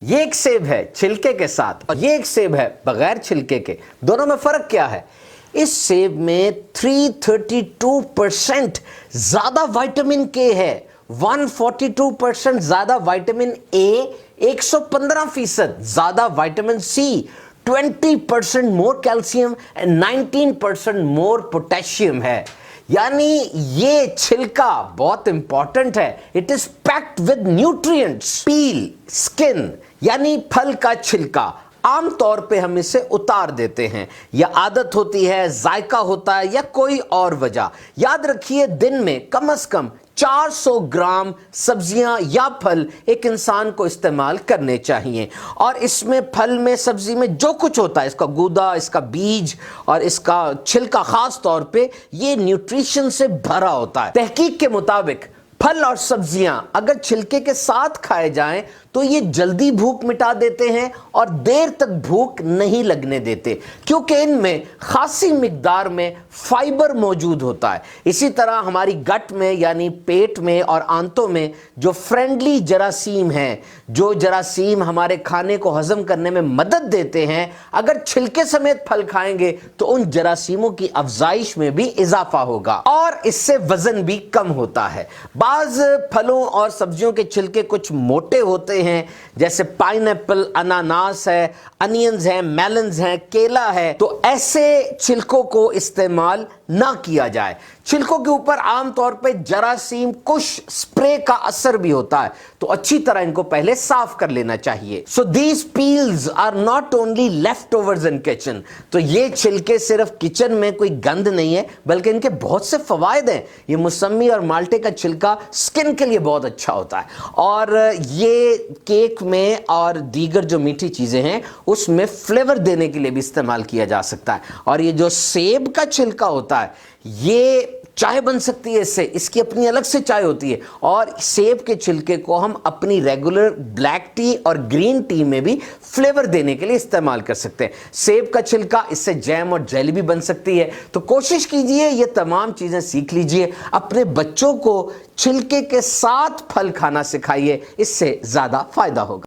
یہ ایک سیب ہے چھلکے کے ساتھ اور یہ ایک سیب ہے بغیر چھلکے کے، دونوں میں فرق کیا ہے؟ اس سیب میں 332% زیادہ وائٹامن کے ہے، 142% زیادہ وائٹامن اے، 115% زیادہ vitamin C, 20% more calcium and 19% more potassium ہے۔ یعنی یہ چھلکا بہت امپورٹنٹ ہے، it is packed with nutrients. Peel, skin یعنی پھل کا چھلکا، عام طور پہ ہم اسے اتار دیتے ہیں، یا عادت ہوتی ہے، ذائقہ ہوتا ہے، یا کوئی اور وجہ۔ یاد رکھیے دن میں کم از کم 400 گرام سبزیاں یا پھل ایک انسان کو استعمال کرنے چاہیے، اور اس میں پھل میں سبزی میں جو کچھ ہوتا ہے، اس کا گودا، اس کا بیج اور اس کا چھلکا خاص طور پہ، یہ نیوٹریشن سے بھرا ہوتا ہے۔ تحقیق کے مطابق پھل اور سبزیاں اگر چھلکے کے ساتھ کھائے جائیں تو یہ جلدی بھوک مٹا دیتے ہیں اور دیر تک بھوک نہیں لگنے دیتے، کیونکہ ان میں خاصی مقدار میں فائبر موجود ہوتا ہے۔ اسی طرح ہماری گٹ میں یعنی پیٹ میں اور آنتوں میں جو فرینڈلی جراثیم ہیں، جو جراثیم ہمارے کھانے کو ہضم کرنے میں مدد دیتے ہیں، اگر چھلکے سمیت پھل کھائیں گے تو ان جراثیموں کی افزائش میں بھی اضافہ ہوگا اور اس سے وزن بھی کم ہوتا ہے۔ بعض پھلوں اور سبزیوں کے چھلکے کچھ موٹے ہوتے ہیں، جیسے پائن ایپل، اناناس ہے، انینز ہیں، میلنز ہیں، کیلا ہے، تو ایسے چھلکوں کو استعمال نہ کیا جائے۔ چھلکوں کے اوپر عام طور پہ جراثیم کش سپرے کا اثر بھی ہوتا ہے، تو اچھی طرح ان کو پہلے صاف کر لینا چاہیے۔ So these peels are not only leftovers in kitchen، تو یہ چھلکے صرف کچن میں کوئی گند نہیں ہے، بلکہ ان کے بہت سے فوائد ہیں۔ یہ موسمی اور مالٹے کا چھلکا سکن کے لیے بہت اچھا ہوتا ہے، اور یہ کیک میں اور دیگر جو میٹھی چیزیں ہیں اس میں فلیور دینے کے لیے بھی استعمال کیا جا سکتا ہے۔ اور یہ جو سیب کا چھلکا ہوتا ہے، یہ چائے بن سکتی ہے، اس کی اپنی الگ سے چائے ہوتی ہے، اور سیب کے چھلکے کو ہم اپنی ریگولر بلیک ٹی اور گرین ٹی میں بھی فلیور دینے کے لیے استعمال کر سکتے ہیں۔ سیب کا چھلکا، اس سے جیم اور جیلی بھی بن سکتی ہے۔ تو کوشش کیجئے یہ تمام چیزیں سیکھ لیجئے، اپنے بچوں کو چھلکے کے ساتھ پھل کھانا سکھائیے، اس سے زیادہ فائدہ ہوگا۔